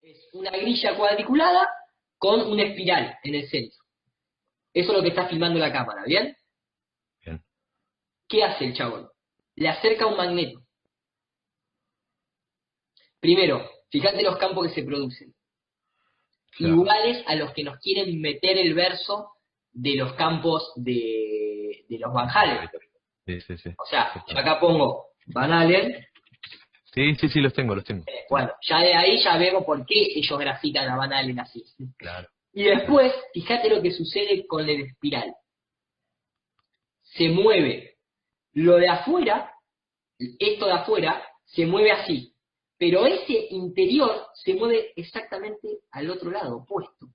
Es una grilla cuadriculada con una espiral en el centro. Eso es lo que está filmando la cámara, ¿bien? Bien. ¿Qué hace el chabón? Le acerca un magneto. Primero, fíjate los campos que se producen. Claro. Iguales a los que nos quieren meter el verso de los campos de los Van Halen. Sí, sí, sí. O sea, yo acá pongo Van Halen. Sí, sí, sí, los tengo. Bueno, ya de ahí ya vemos por qué ellos grafican a Van Halen así. Claro. Y después, fíjate lo que sucede con el espiral. Se mueve. Lo de afuera, esto de afuera, se mueve así. Pero ese interior se mueve exactamente al otro lado, opuesto.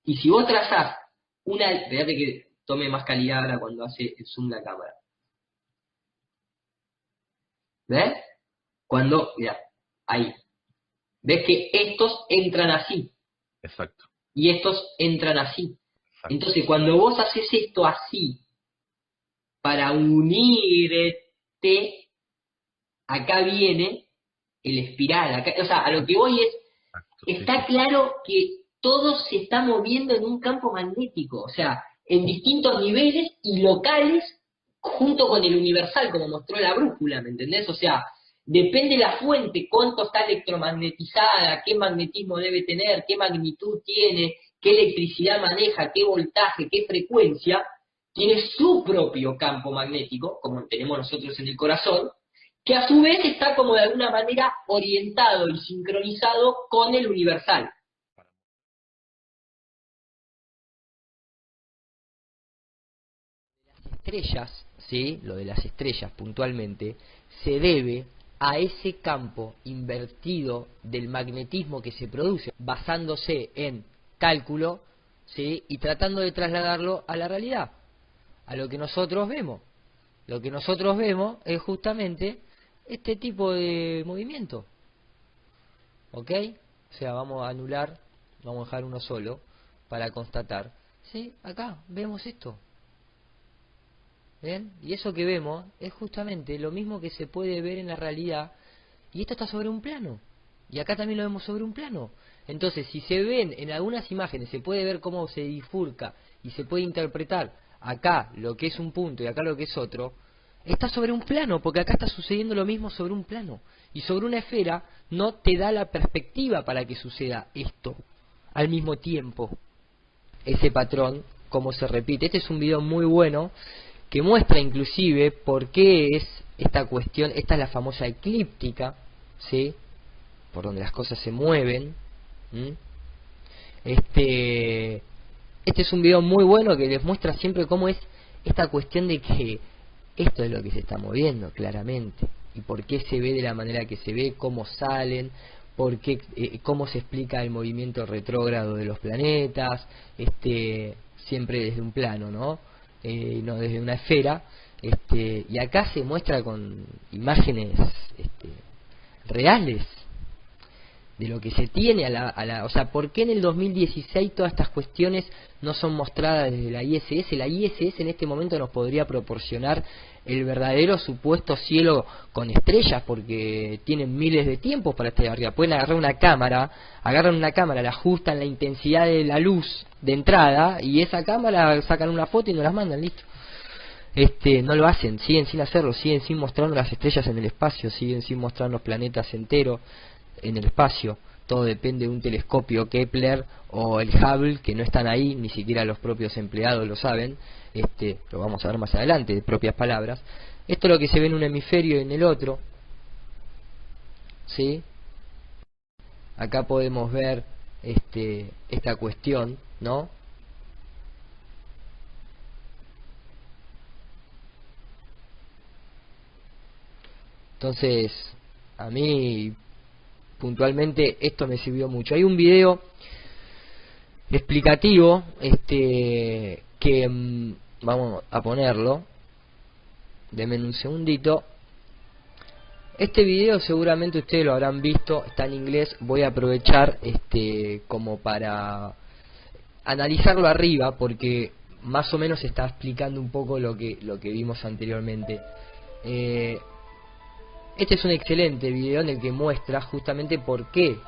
Y si vos trazás una... Espérate que tome más calidad ahora cuando hace el zoom la cámara. ¿Ves? Cuando... Mirá, ahí. ¿Ves que estos entran así? Exacto. Y estos entran así. Exacto. Entonces, cuando vos haces esto así, para unirte, acá viene el espiral. Acá, o sea, a lo que voy es, Exacto, está sí. claro que todo se está moviendo en un campo magnético, o sea, en distintos niveles y locales, junto con el universal, como mostró la brújula, ¿me entendés? O sea, depende la fuente, cuánto está electromagnetizada, qué magnetismo debe tener, qué magnitud tiene, qué electricidad maneja, qué voltaje, qué frecuencia, tiene su propio campo magnético, como tenemos nosotros en el corazón, que a su vez está como de alguna manera orientado y sincronizado con el universal. Las estrellas, ¿sí? Lo de las estrellas puntualmente, se debe a ese campo invertido del magnetismo que se produce, basándose en cálculo, ¿sí? Y tratando de trasladarlo a la realidad, a lo que nosotros vemos. Lo que nosotros vemos es justamente este tipo de movimiento. ¿Ok? O sea, vamos a anular, vamos a dejar uno solo para constatar. ¿Sí? Acá vemos esto. ¿Ven? Y eso que vemos es justamente lo mismo que se puede ver en la realidad. Y esto está sobre un plano. Y acá también lo vemos sobre un plano. Entonces, si se ven en algunas imágenes, se puede ver cómo se bifurca y se puede interpretar acá lo que es un punto y acá lo que es otro, está sobre un plano, porque acá está sucediendo lo mismo sobre un plano. Y sobre una esfera no te da la perspectiva para que suceda esto al mismo tiempo. Ese patrón, cómo se repite. Este es un video muy bueno que muestra inclusive por qué es esta cuestión. Esta es la famosa eclíptica, ¿sí? Por donde las cosas se mueven. Este es un video muy bueno que les muestra siempre cómo es esta cuestión de que esto es lo que se está moviendo claramente y por qué se ve de la manera que se ve, cómo salen, por qué, cómo se explica el movimiento retrógrado de los planetas, siempre desde un plano, ¿no? No desde una esfera, y acá se muestra con imágenes reales de lo que se tiene o sea, ¿por qué en el 2016 todas estas cuestiones no son mostradas desde la ISS? La ISS en este momento nos podría proporcionar el verdadero supuesto cielo con estrellas, porque tienen miles de tiempos para estar arriba. Pueden agarrar una cámara, la ajustan la intensidad de la luz de entrada, y esa cámara sacan una foto y nos las mandan, listo. No lo hacen, siguen sin hacerlo, siguen sin mostrarnos las estrellas en el espacio, siguen sin mostrarnos planetas enteros en el espacio. Todo depende de un telescopio Kepler o el Hubble, que no están ahí, ni siquiera los propios empleados lo saben. Lo vamos a ver más adelante, de propias palabras. Esto es lo que se ve en un hemisferio y en el otro, ¿sí? Acá podemos ver esta cuestión, ¿no? Entonces, a mí puntualmente esto me sirvió mucho. Hay un video explicativo que vamos a ponerlo. Denme un segundito. Este video seguramente ustedes lo habrán visto, está en inglés. Voy a aprovechar como para analizarlo arriba, porque más o menos está explicando un poco lo que vimos anteriormente. Este es un excelente video en el que muestra justamente por qué,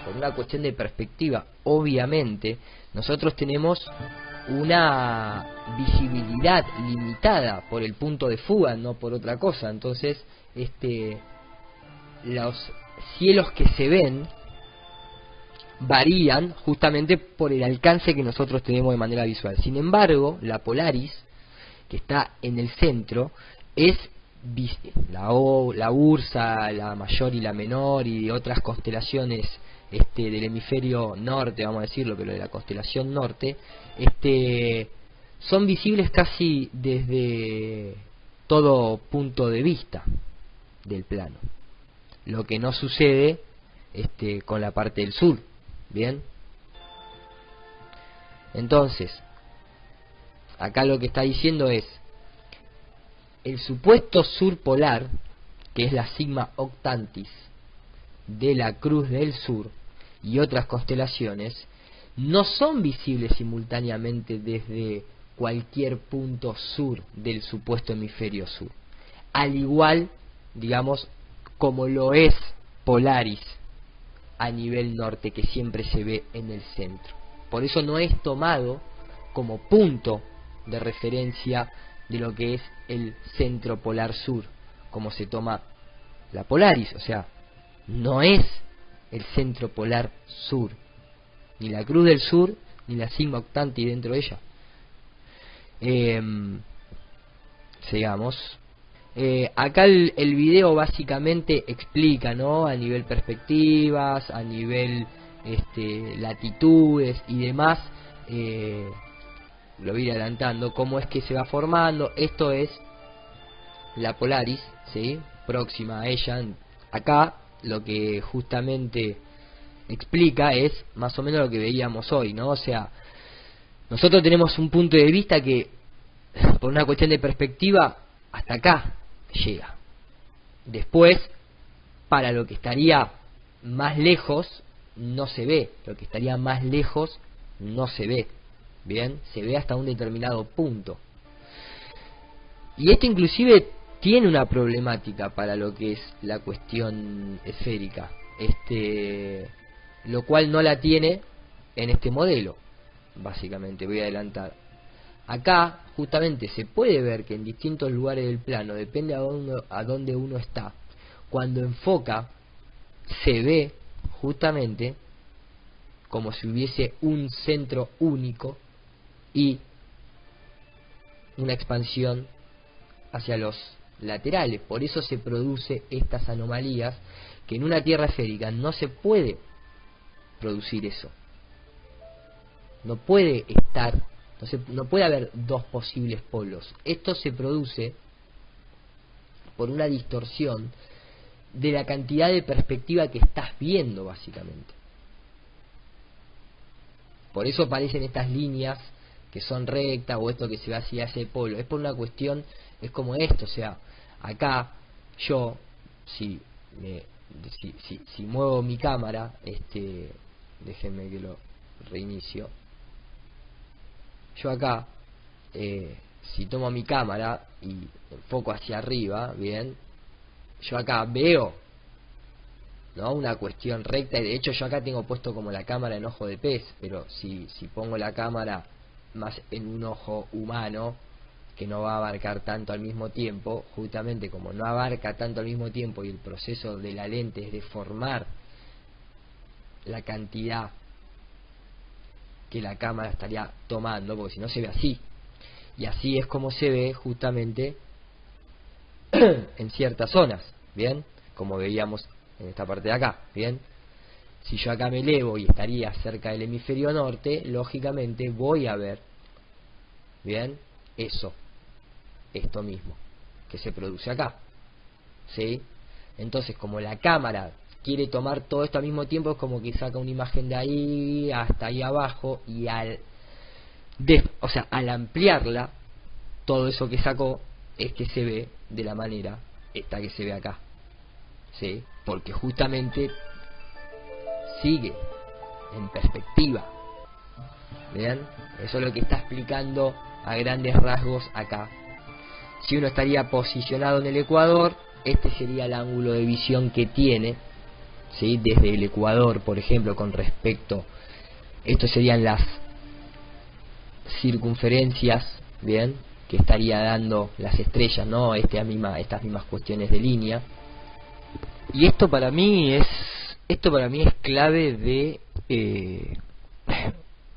por una cuestión de perspectiva. Obviamente, nosotros tenemos una visibilidad limitada por el punto de fuga, no por otra cosa. Entonces, los cielos que se ven varían justamente por el alcance que nosotros tenemos de manera visual. Sin embargo, la Polaris, que está en el centro, es la Ursa, la mayor y la menor, y otras constelaciones del hemisferio norte, vamos a decirlo, pero de la constelación norte, son visibles casi desde todo punto de vista del plano, lo que no sucede con la parte del sur. Bien, entonces acá lo que está diciendo es el supuesto sur polar, que es la Sigma Octantis de la Cruz del Sur y otras constelaciones, no son visibles simultáneamente desde cualquier punto sur del supuesto hemisferio sur, al igual, digamos, como lo es Polaris a nivel norte, que siempre se ve en el centro. Por eso no es tomado como punto de referencia de lo que es el centro polar sur, como se toma la Polaris. O sea, no es el centro polar sur, ni la Cruz del Sur, ni la Sigma Octantis dentro de ella. Sigamos. Acá el video básicamente explica, ¿no?, a nivel perspectivas, a nivel latitudes y demás, lo voy a ir adelantando, cómo es que se va formando. Esto es la Polaris, ¿sí?, próxima a ella. Acá lo que justamente explica es más o menos lo que veíamos hoy, ¿no? O sea, nosotros tenemos un punto de vista que, por una cuestión de perspectiva, hasta acá llega. Después, para lo que estaría más lejos, no se ve. Lo que estaría más lejos no se ve. Bien, se ve hasta un determinado punto. Y esto inclusive tiene una problemática para lo que es la cuestión esférica, lo cual no la tiene en este modelo. Básicamente, voy a adelantar. Acá justamente se puede ver que en distintos lugares del plano, depende a dónde uno está, cuando enfoca, se ve justamente como si hubiese un centro único y una expansión hacia los laterales. Por eso se produce estas anomalías, que en una tierra esférica no se puede producir eso. No puede estar, no puede haber dos posibles polos. Esto se produce por una distorsión de la cantidad de perspectiva que estás viendo, básicamente. Por eso aparecen estas líneas que son rectas, o esto que se ve hacia ese polo. Es por una cuestión, es como esto, o sea, acá yo, si muevo mi cámara, déjenme que lo reinicio. Yo acá, si tomo mi cámara y enfoco hacia arriba, bien, yo acá veo, ¿no?, una cuestión recta, y de hecho yo acá tengo puesto como la cámara en ojo de pez, pero si pongo la cámara más en un ojo humano, que no va a abarcar tanto al mismo tiempo, justamente como no abarca tanto al mismo tiempo y el proceso de la lente es deformar la cantidad que la cámara estaría tomando, porque si no se ve así, y así es como se ve justamente en ciertas zonas, bien, como veíamos en esta parte de acá, bien. Si yo acá me elevo y estaría cerca del hemisferio norte, lógicamente voy a ver, bien, esto mismo que se produce acá, ¿sí? Entonces, como la cámara quiere tomar todo esto al mismo tiempo, es como que saca una imagen de ahí hasta ahí abajo, y al ampliarla, todo eso que sacó es que se ve de la manera esta que se ve acá, ¿sí? Porque justamente sigue en perspectiva. ¿Vean? Eso es lo que está explicando a grandes rasgos acá. Si uno estaría posicionado en el ecuador, este sería el ángulo de visión que tiene, ¿sí? Desde el ecuador, por ejemplo, con respecto, estos serían las circunferencias, bien, que estaría dando las estrellas, ¿no? Estas mismas cuestiones de línea. Y esto para mí es clave de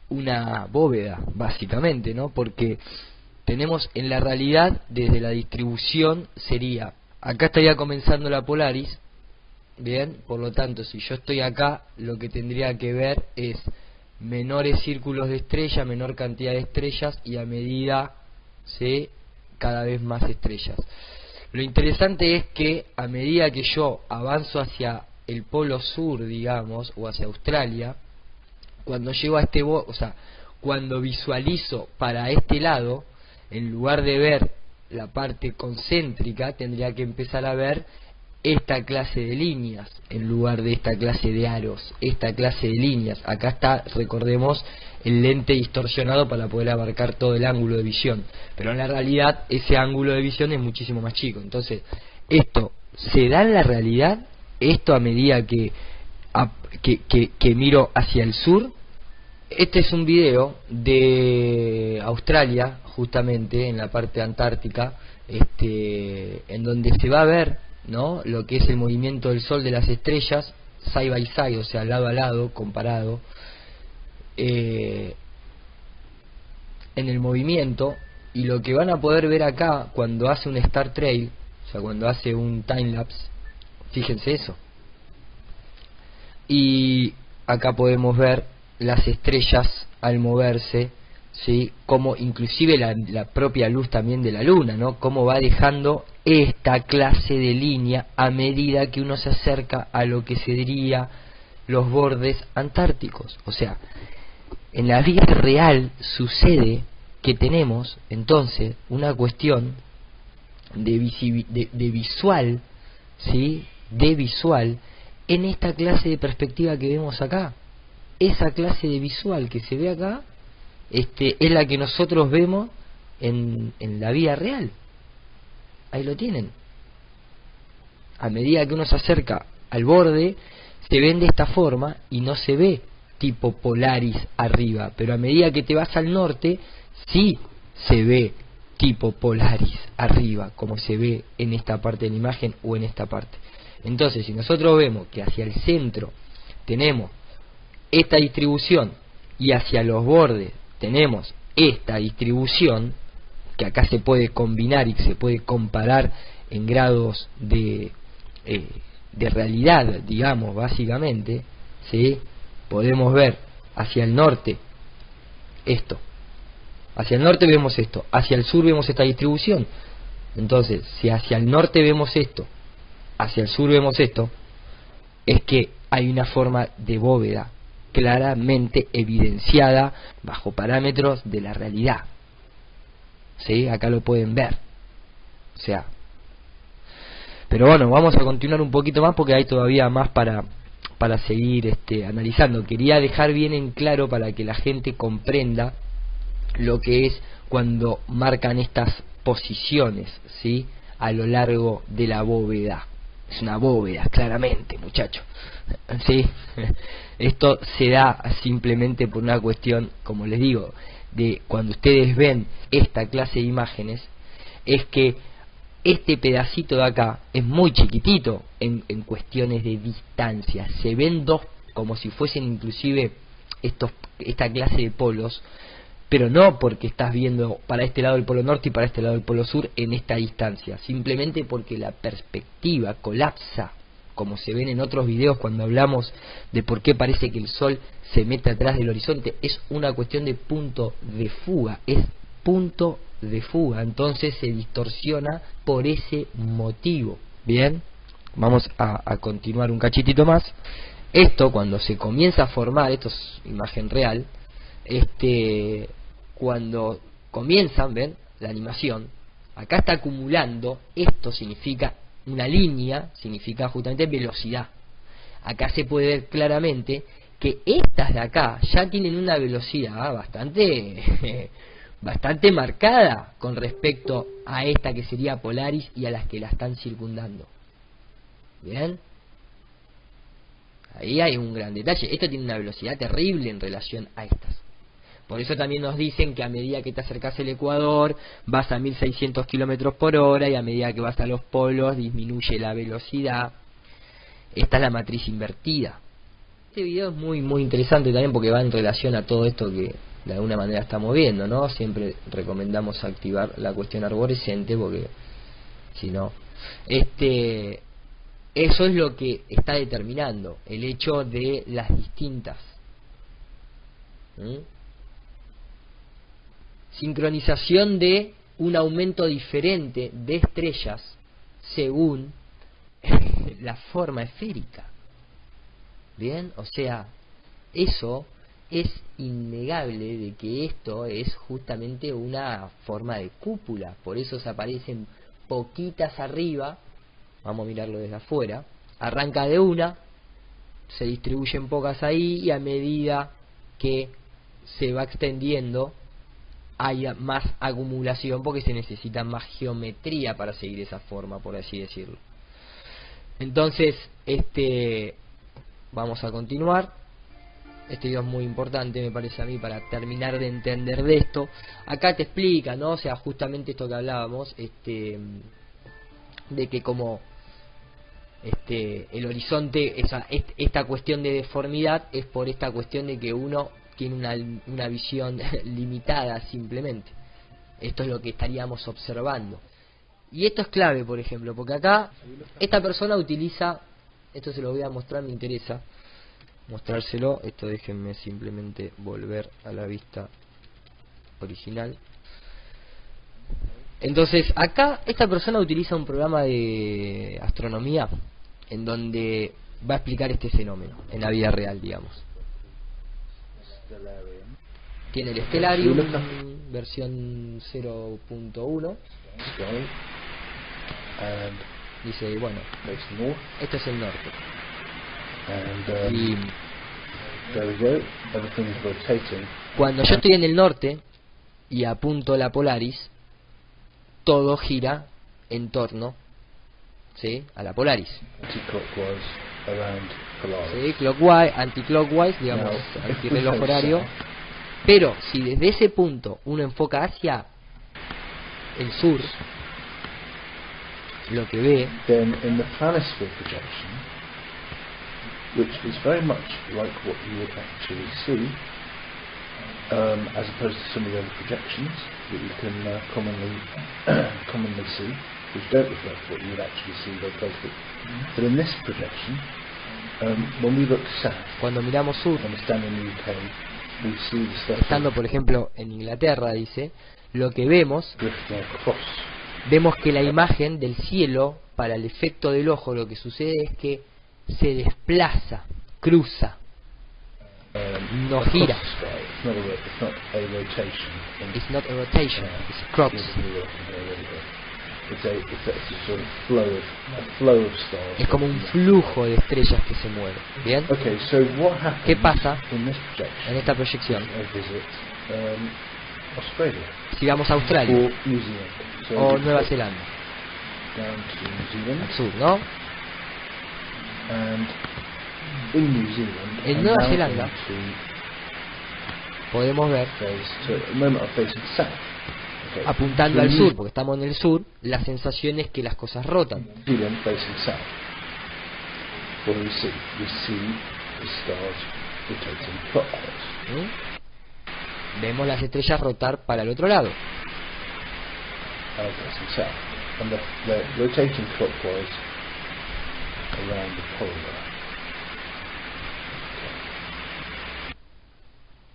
una bóveda, básicamente, ¿no? Porque tenemos en la realidad, desde la distribución, sería, acá estaría comenzando la Polaris, bien, por lo tanto, si yo estoy acá, lo que tendría que ver es menores círculos de estrella, menor cantidad de estrellas, y a medida, ¿sí?, cada vez más estrellas. Lo interesante es que a medida que yo avanzo hacia el polo sur, digamos, o hacia Australia, cuando llego a cuando visualizo para este lado, en lugar de ver la parte concéntrica, tendría que empezar a ver esta clase de líneas en lugar de esta clase de aros, esta clase de líneas. Acá está, recordemos, el lente distorsionado para poder abarcar todo el ángulo de visión, pero en la realidad ese ángulo de visión es muchísimo más chico. Entonces esto se da en la realidad, esto a medida que miro hacia el sur. Este es un video de Australia, justamente en la parte antártica, en donde se va a ver, ¿no?, lo que es el movimiento del Sol de las estrellas side by side, o sea, lado a lado, comparado, en el movimiento. Y lo que van a poder ver acá cuando hace un Star Trail, o sea, cuando hace un timelapse, fíjense eso. Y acá podemos ver las estrellas al moverse, ¿sí?, como inclusive la propia luz también de la luna, ¿no?, cómo va dejando esta clase de línea a medida que uno se acerca a lo que sería los bordes antárticos. O sea, en la vida real sucede que tenemos entonces una cuestión de visual, ¿sí?, de visual en esta clase de perspectiva que vemos acá. Esa clase de visual que se ve acá es la que nosotros vemos en la vida real. Ahí lo tienen. A medida que uno se acerca al borde, se ven de esta forma y no se ve tipo Polaris arriba, pero a medida que te vas al norte, sí se ve tipo Polaris arriba, como se ve en esta parte de la imagen o en esta parte. Entonces, si nosotros vemos que hacia el centro tenemos esta distribución y hacia los bordes tenemos esta distribución, que acá se puede combinar y se puede comparar en grados de realidad, digamos, básicamente, ¿sí?, podemos ver hacia el norte esto, hacia el norte vemos esto, hacia el sur vemos esta distribución. Entonces, si hacia el norte vemos esto, hacia el sur vemos esto, es que hay una forma de bóveda claramente evidenciada bajo parámetros de la realidad. ¿Sí? Acá lo pueden ver. O sea, pero bueno, vamos a continuar un poquito más porque hay todavía más para seguir analizando. Quería dejar bien en claro para que la gente comprenda lo que es cuando marcan estas posiciones, ¿sí?, a lo largo de la bóveda. Es una bóveda, claramente, muchachos. ¿Sí? Esto se da simplemente por una cuestión, como les digo, de cuando ustedes ven esta clase de imágenes, es que este pedacito de acá es muy chiquitito en cuestiones de distancia. Se ven dos, como si fuesen inclusive esta clase de polos, pero no porque estás viendo para este lado del polo norte y para este lado del polo sur en esta distancia, simplemente porque la perspectiva colapsa, como se ven en otros videos cuando hablamos de por qué parece que el sol se mete atrás del horizonte. Es una cuestión de punto de fuga, es punto de fuga, entonces se distorsiona por ese motivo. Bien, vamos a continuar un cachitito más. Esto cuando se comienza a formar, esto es imagen real, cuando comienzan, ven, la animación, acá está acumulando, esto significa una línea, significa justamente velocidad. Acá se puede ver claramente que estas de acá ya tienen una velocidad bastante bastante marcada con respecto a esta que sería Polaris y a las que la están circundando. ¿Bien? Ahí hay un gran detalle. Esto tiene una velocidad terrible en relación a estas. Por eso también nos dicen que a medida que te acercas al ecuador vas a 1600 kilómetros por hora, y a medida que vas a los polos disminuye la velocidad. Esta es la matriz invertida. Este video es muy interesante también porque va en relación a todo esto que de alguna manera estamos viendo, ¿no? Siempre recomendamos activar la cuestión arborescente porque si no, eso es lo que está determinando el hecho de las distintas sincronización de un aumento diferente de estrellas según la forma esférica. Bien, o sea, eso es innegable de que esto es justamente una forma de cúpula. Por eso se aparecen poquitas arriba. Vamos a mirarlo desde afuera. Arranca de una, se distribuyen pocas ahí, y a medida que se va extendiendo hay más acumulación porque se necesita más geometría para seguir esa forma, por así decirlo. Entonces, vamos a continuar. Este video es muy importante, me parece a mí, para terminar de entender de esto. Acá te explica, ¿no? O sea, justamente esto que hablábamos, de que como el horizonte, esta cuestión de deformidad es por esta cuestión de que uno tiene una visión limitada simplemente. Esto es lo que estaríamos observando. Y esto es clave, por ejemplo, porque acá esta persona utiliza, esto se lo voy a mostrar, me interesa mostrárselo, esto déjenme simplemente volver a la vista original. Entonces acá esta persona utiliza un programa de astronomía en donde va a explicar este fenómeno en la vida real, digamos. Tiene el Stellarium versión 0.1. Dice, bueno, esto es el norte. Y cuando yo estoy en el norte y apunto la Polaris, todo gira en torno, ¿sí?, a la Polaris. Sí, clockwise, anticlockwise, digamos, antirreloj horario. Pero si desde ese punto uno enfoca hacia el sur, lo que ve, then in the planisphere projection, which is very much like what you would actually see, as opposed to some of the other projections that you can commonly see, which don't reflect what you would actually see very closely. But in this projection, when we look south, cuando miramos sur, when we stand in the UK, we see the stuff estando por ejemplo en Inglaterra, dice, lo que vemos, drifting across. Vemos que la imagen del cielo, para el efecto del ojo, lo que sucede es que se desplaza, cruza, no gira. It's not a rotation, it's cross. Es como un flujo de estrellas que se mueve. ¿Bien? ¿Qué pasa en esta proyección? Si vamos a Australia o Nueva Zelanda, al sur, ¿no? En Nueva Zelanda podemos ver, apuntando al sur, porque estamos en el sur, la sensación es que las cosas rotan. Vemos las estrellas rotar para el otro lado.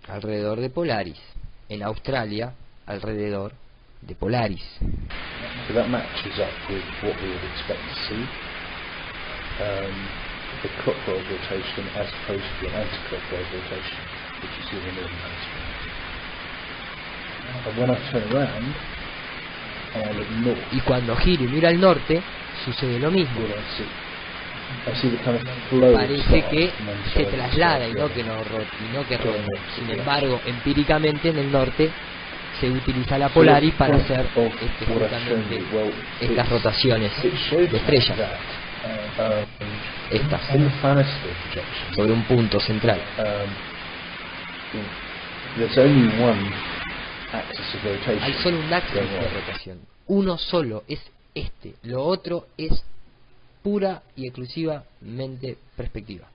Alrededor de Polaris. En Australia, alrededor de Polaris. So that matches up with what we would expect to see. The clockwise rotation as opposed to an anti-clockwise rotation, which you see in the northern hemisphere. And when I turn around and I look north, y cuando giro y miro al norte, sucede lo mismo. what I see the kind of flow Parece of que stars and then se slowly traslada y stars no going. que no rote, y no que rote. Sin embargo, empíricamente en el norte se utiliza la Polaris para hacer of what I've shown justamente you, well, estas rotaciones it shows de estrellas, that estas, in the planisphere projection, sobre un punto central. there's only one axis of rotation. Hay solo un axis going de on. rotación, uno solo, es este, lo otro es pura y exclusivamente perspectiva,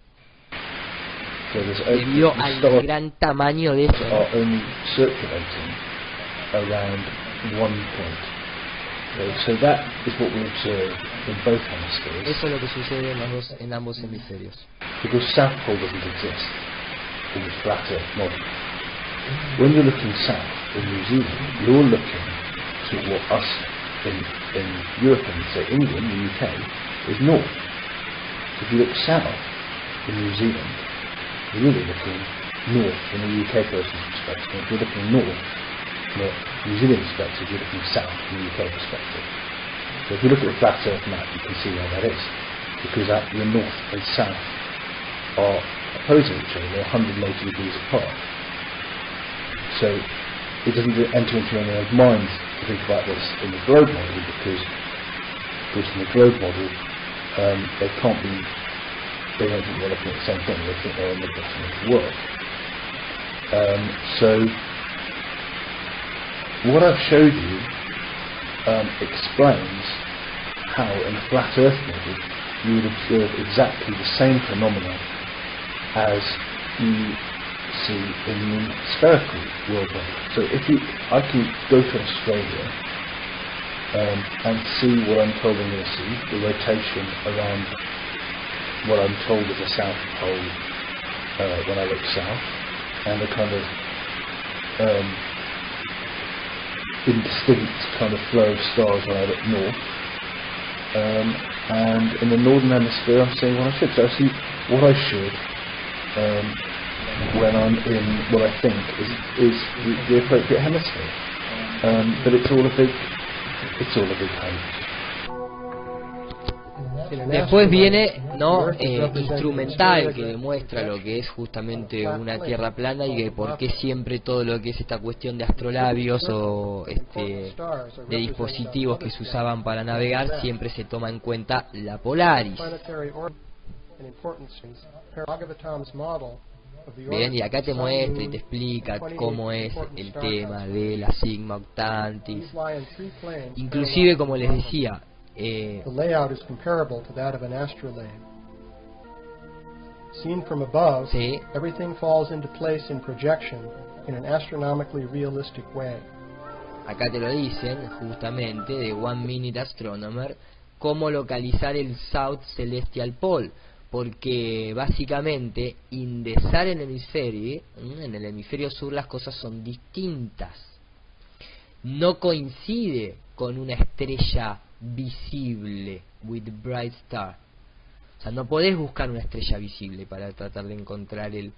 So there's debido the al stars gran tamaño de esto, are only circulating around one point. So that is what we observe in both hemispheres, eso es lo que sucede en ambos hemisferios, because South Pole doesn't exist in the flat Earth model. When you're looking south in New Zealand, you're looking to what us in Europe and say England, the UK, is north. If you look south in New Zealand, you're really looking north from a UK person's perspective. If you're looking north from a New Zealand perspective, you're looking south from a UK perspective. So if you look at the flat Earth map, you can see where that is, because the north and south are opposing each other, they're 180 degrees apart. So it doesn't enter into anyone's mind to think about this in the globe model, because of course in the globe model they can't be, they don't think they're looking at the same thing, they think they're on the bottom of the world. So what I've showed you explains how in a flat Earth model you would observe exactly the same phenomena as you see in the spherical world model. So I can go to Australia and see what I'm told I'm going to see, the rotation around what I'm told is the South Pole when I look south, and the kind of indistinct kind of flow of stars when I look north. And in the northern hemisphere I'm seeing what I should. So I see what I should when I'm in what I think is the appropriate hemisphere. But it's all a big hoax. Después viene instrumental, que demuestra lo que es justamente una tierra plana y que por qué siempre todo lo que es esta cuestión de astrolabios o de dispositivos que se usaban para navegar siempre se toma en cuenta la Polaris. Bien, y acá te muestra y te explica cómo es el tema de la Sigma Octantis. Inclusive, como les decía, the layout is comparable to that of an astrolabe. Seen from above, sí, everything falls into place in projection in an astronomically realistic way. Acá te lo dicen justamente de One Minute Astronomer cómo localizar el South Celestial Pole, porque básicamente en el hemisferio sur las cosas son distintas, no coincide con una estrella visible, with bright star. O sea, no podés buscar una estrella visible para tratar de encontrar el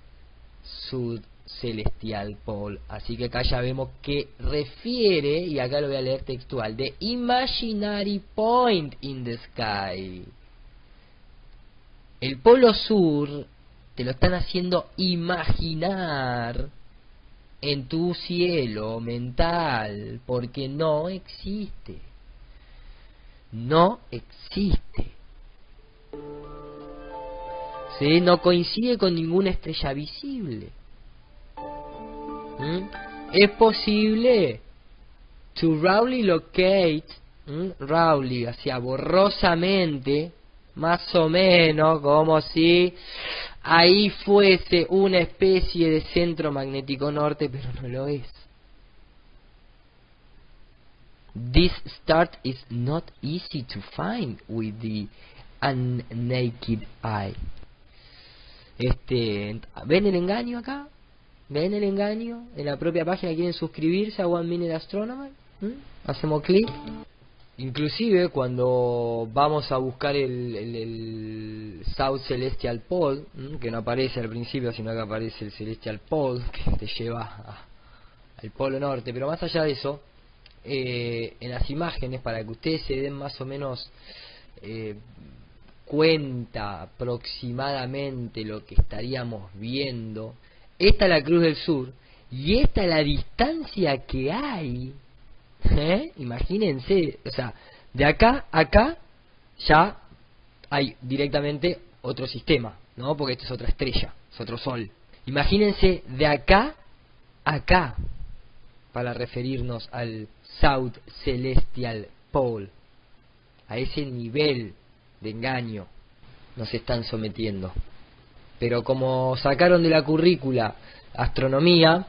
South Celestial Pole. Así que acá ya vemos que refiere, y acá lo voy a leer textual, the imaginary point in the sky. El polo sur te lo están haciendo imaginar en tu cielo mental, porque no existe. No existe. ¿Sí? No coincide con ninguna estrella visible. Es posible to roughly locate, roughly, hacia borrosamente, más o menos como si ahí fuese una especie de centro magnético norte, pero no lo es. This star is not easy to find with the unnaked eye. ¿Ven el engaño acá? ¿Ven el engaño? En la propia página quieren suscribirse a One Minute Astronomer. Hacemos clic. Inclusive cuando vamos a buscar el South Celestial Pole, que no aparece al principio, sino que aparece el Celestial Pole, que te lleva al Polo Norte. Pero más allá de eso, en las imágenes, para que ustedes se den más o menos cuenta aproximadamente lo que estaríamos viendo, esta es la Cruz del Sur Y esta es la distancia que hay. Imagínense, o sea, de acá a acá ya hay directamente otro sistema, ¿no? Porque esto es otra estrella, es otro sol. Imagínense de acá a acá, para referirnos al South Celestial Pole, a ese nivel de engaño nos están sometiendo. Pero como sacaron de la currícula astronomía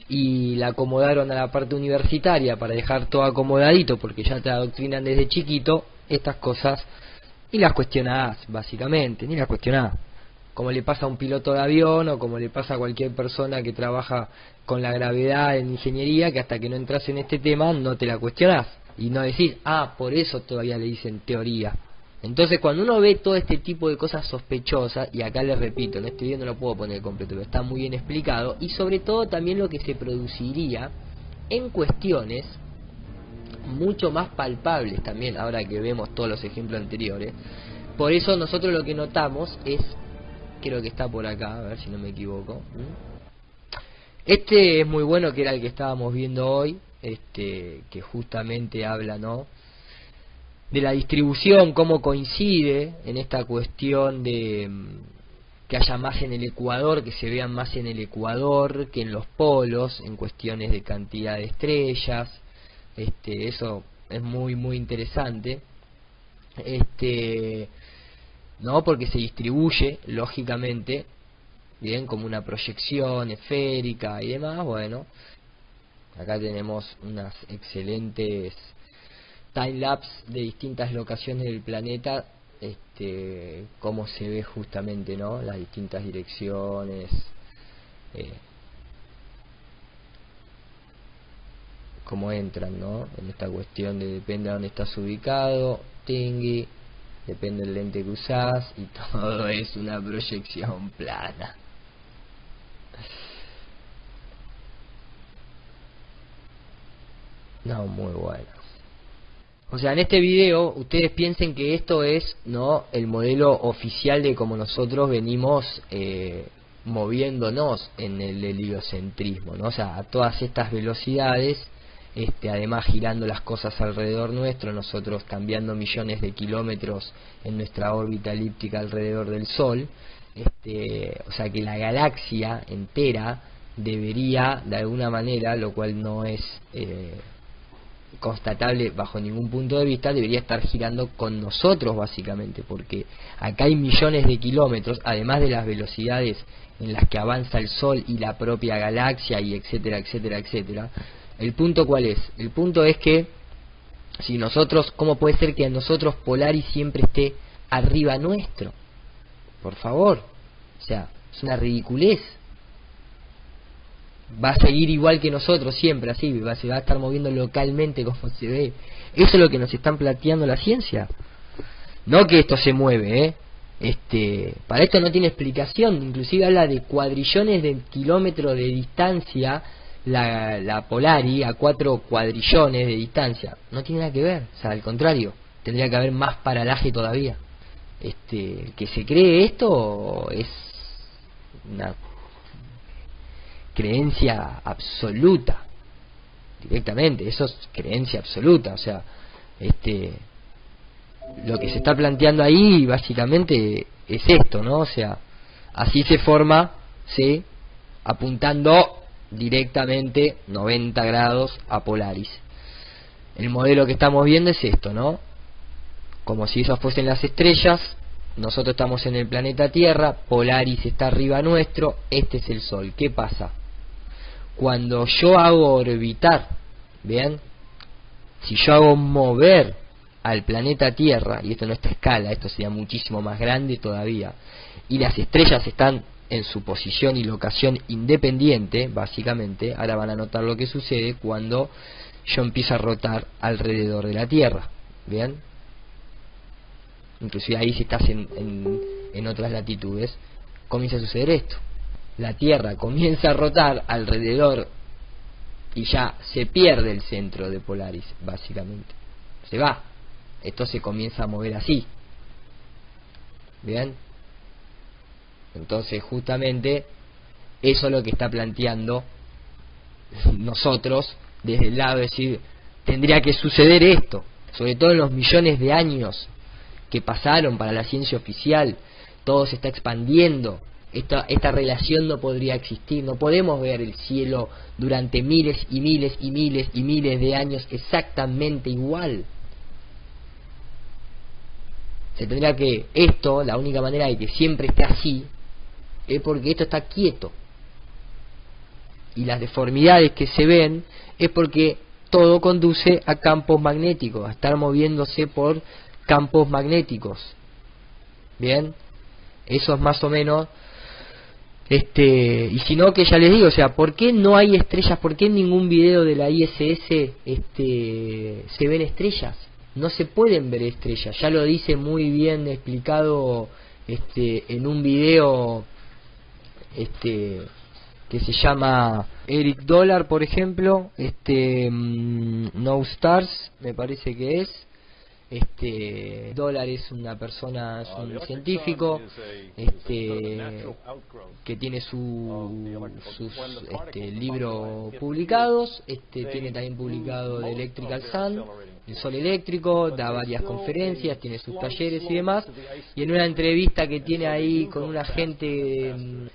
y la acomodaron a la parte universitaria para dejar todo acomodadito porque ya te adoctrinan desde chiquito, estas cosas ni las cuestionás, básicamente, ni las cuestionás. Como le pasa a un piloto de avión o como le pasa a cualquier persona que trabaja con la gravedad en ingeniería, que hasta que no entras en este tema no te la cuestionás y no decís, por eso todavía le dicen teoría. Entonces cuando uno ve todo este tipo de cosas sospechosas, y acá les repito, en este video no lo puedo poner completo, pero está muy bien explicado, y sobre todo también lo que se produciría en cuestiones mucho más palpables también, ahora que vemos todos los ejemplos anteriores. Por eso nosotros lo que notamos es, creo que está por acá, a ver si no me equivoco, este es muy bueno, que era el que estábamos viendo hoy, que justamente habla, ¿no?, de la distribución, cómo coincide en esta cuestión de que haya más en el ecuador, que se vean más en el ecuador que en los polos, en cuestiones de cantidad de estrellas. Eso es muy interesante, no, porque se distribuye lógicamente bien, como una proyección esférica y demás. Bueno, acá tenemos unas excelentes time-lapse de distintas locaciones del planeta, cómo se ve justamente, ¿no?, las distintas direcciones, cómo entran, ¿no?, en esta cuestión de depende de dónde estás ubicado, tingui, depende del lente que usás, y todo es una proyección plana. No, muy bueno. O sea, en este video ustedes piensen que esto es, ¿no?, el modelo oficial de cómo nosotros venimos moviéndonos en el heliocentrismo, ¿no? O sea, a todas estas velocidades, además girando las cosas alrededor nuestro, nosotros cambiando millones de kilómetros en nuestra órbita elíptica alrededor del Sol, o sea que la galaxia entera debería, de alguna manera, lo cual no es constatable bajo ningún punto de vista, debería estar girando con nosotros básicamente, porque acá hay millones de kilómetros, además de las velocidades en las que avanza el Sol y la propia galaxia, y etcétera, etcétera, etcétera. ¿El punto cuál es? El punto es que si nosotros, ¿cómo puede ser que a nosotros Polaris siempre esté arriba nuestro? Por favor, o sea, es una ridiculez. Va a seguir igual que nosotros siempre, así, se va a estar moviendo localmente como se ve. Eso es lo que nos están planteando la ciencia. No que esto se mueve, para esto no tiene explicación. Inclusive habla de cuadrillones de kilómetros de distancia la Polaris, a 4 cuadrillones de distancia. No tiene nada que ver, o sea, al contrario, tendría que haber más paralaje todavía. Que se cree esto es una creencia absoluta, directamente, eso es creencia absoluta. O sea, lo que se está planteando ahí básicamente es esto, ¿no? O sea, así se forma, ¿sí?, apuntando directamente 90 grados a Polaris. El modelo que estamos viendo es esto, ¿no? Como si esas fuesen las estrellas, nosotros estamos en el planeta Tierra, Polaris está arriba nuestro, este es el Sol. ¿Qué pasa? Cuando yo hago orbitar, vean, si yo hago mover al planeta Tierra, y esto no es esta escala, esto sería muchísimo más grande todavía, y las estrellas están en su posición y locación independiente, básicamente, ahora van a notar lo que sucede cuando yo empiezo a rotar alrededor de la Tierra, ¿bien? Inclusive ahí si estás en otras latitudes, comienza a suceder esto. La Tierra comienza a rotar alrededor y ya se pierde el centro de Polaris, básicamente. Se va. Esto se comienza a mover así. ¿Bien? Entonces justamente eso es lo que está planteando nosotros, desde el lado de decir, tendría que suceder esto, sobre todo en los millones de años que pasaron para la ciencia oficial, todo se está expandiendo, esta relación no podría existir, no podemos ver el cielo durante miles y miles y miles y miles de años exactamente igual. Se tendría que, la única manera de que siempre esté así, es porque esto está quieto. Y las deformidades que se ven es porque todo conduce a campos magnéticos, a estar moviéndose por campos magnéticos. Bien, eso es más o menos. Y si no, que ya les digo, o sea, ¿por qué no hay estrellas? ¿Por qué en ningún video de la ISS se ven estrellas? No se pueden ver estrellas. Ya lo dice muy bien explicado en un video que se llama Eric Dollar, por ejemplo, No Stars, me parece que es. Dollar es una persona, es un científico que tiene sus libros publicados, tiene también publicado The Electrical Sun, el Sol Eléctrico, da varias conferencias, tiene sus talleres y demás, y en una entrevista que tiene ahí con una gente,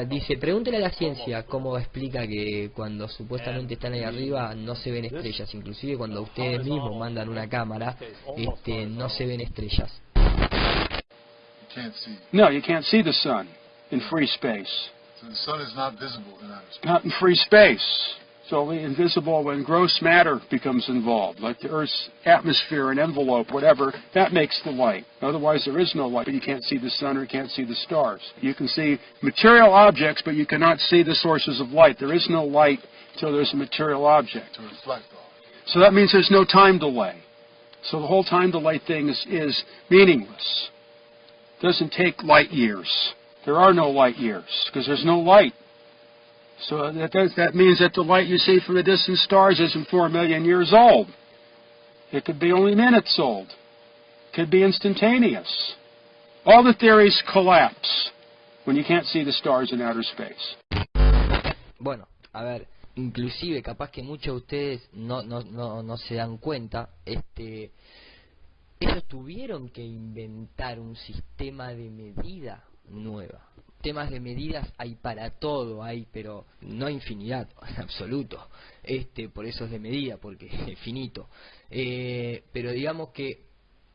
dice, pregúntele a la ciencia cómo explica que cuando supuestamente están ahí arriba no se ven estrellas, inclusive cuando ustedes mismos mandan una cámara, no se ven estrellas. No, you can't see the sun in free space. So the sun is not visible in outer space. Not in free space. It's only invisible when gross matter becomes involved, like the Earth's atmosphere and envelope, whatever. That makes the light. Otherwise, there is no light. But you can't see the sun or you can't see the stars. You can see material objects, but you cannot see the sources of light. There is no light until there's a material object. To reflect off. So that means there's no time delay. So the whole time delay thing is meaningless. It doesn't take light years. There are no light years because there's no light. So that means that the light you see from the distant stars isn't 4 million years old. It could be only minutes old. It could be instantaneous. All the theories collapse when you can't see the stars in outer space. Bueno, a ver, inclusive capaz que muchos de ustedes no se dan cuenta, ellos tuvieron que inventar un sistema de medida nueva. Temas de medidas hay para todo, pero no infinidad, en absoluto. Por eso es de medida, porque es finito. Pero digamos que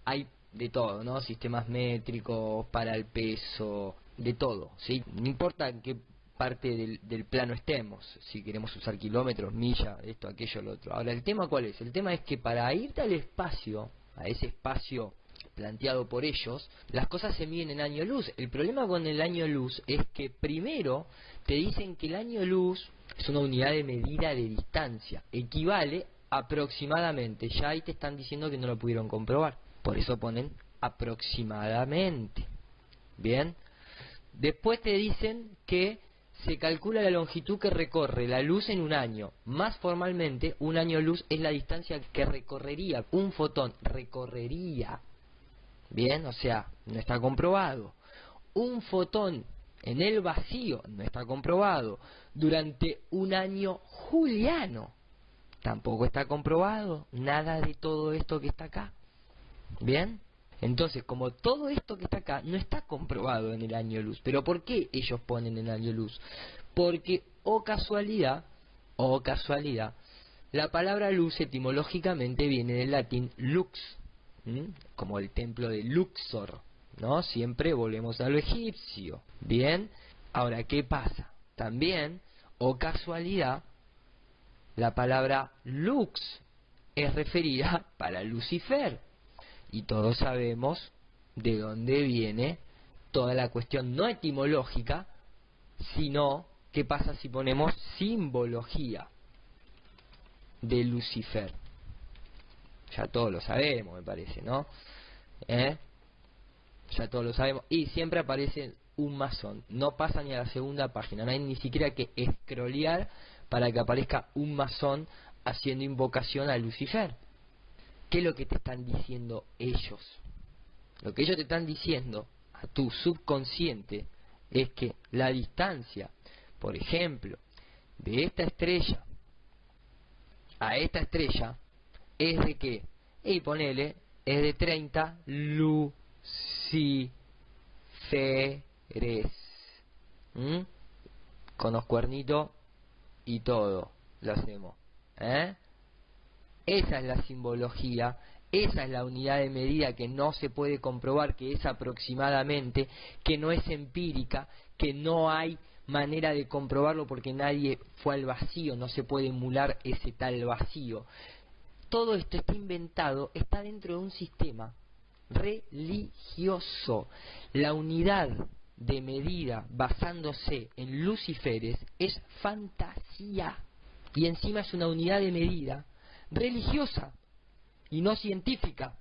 hay de todo, ¿no? Sistemas métricos para el peso, de todo, ¿sí? No importa en qué parte del plano estemos, si queremos usar kilómetros, millas, esto, aquello, lo otro. Ahora, ¿el tema cuál es? El tema es que para irte al espacio, a ese espacio planteado por ellos, las cosas se miden en año luz. El problema con el año luz es que primero te dicen que el año luz es una unidad de medida de distancia, equivale aproximadamente, ya ahí te están diciendo que no lo pudieron comprobar, por eso ponen aproximadamente. Bien, después te dicen que se calcula la longitud que recorre la luz en un año. Más formalmente, un año luz es la distancia que recorrería un fotón. Recorrería. Bien, o sea, no está comprobado. Un fotón en el vacío, no está comprobado. Durante un año juliano, tampoco está comprobado. Nada de todo esto que está acá. Bien. Entonces, como todo esto que está acá no está comprobado en el año luz, ¿pero por qué ellos ponen el año luz? Porque, casualidad, la palabra luz etimológicamente viene del latín lux, como el templo de Luxor, ¿no? Siempre volvemos a lo egipcio. Bien, ahora, ¿qué pasa? También, casualidad, la palabra lux es referida para Lucifer. Y todos sabemos de dónde viene toda la cuestión no etimológica, sino qué pasa si ponemos simbología de Lucifer. Ya todos lo sabemos, me parece, ¿no? Ya todos lo sabemos. Y siempre aparece un masón. No pasa ni a la segunda página. No hay ni siquiera que scrollear para que aparezca un masón haciendo invocación a Lucifer. ¿Qué es lo que te están diciendo ellos? Lo que ellos te están diciendo a tu subconsciente es que la distancia, por ejemplo, de esta estrella a esta estrella es de qué? Y ponele, es de 30 lucíferes. Con los cuernitos y todo lo hacemos. Esa es la simbología, esa es la unidad de medida que no se puede comprobar, que es aproximadamente, que no es empírica, que no hay manera de comprobarlo porque nadie fue al vacío, no se puede emular ese tal vacío. Todo esto está inventado, está dentro de un sistema religioso. La unidad de medida basándose en lucíferes es fantasía, y encima es una unidad de medida religiosa y no científica.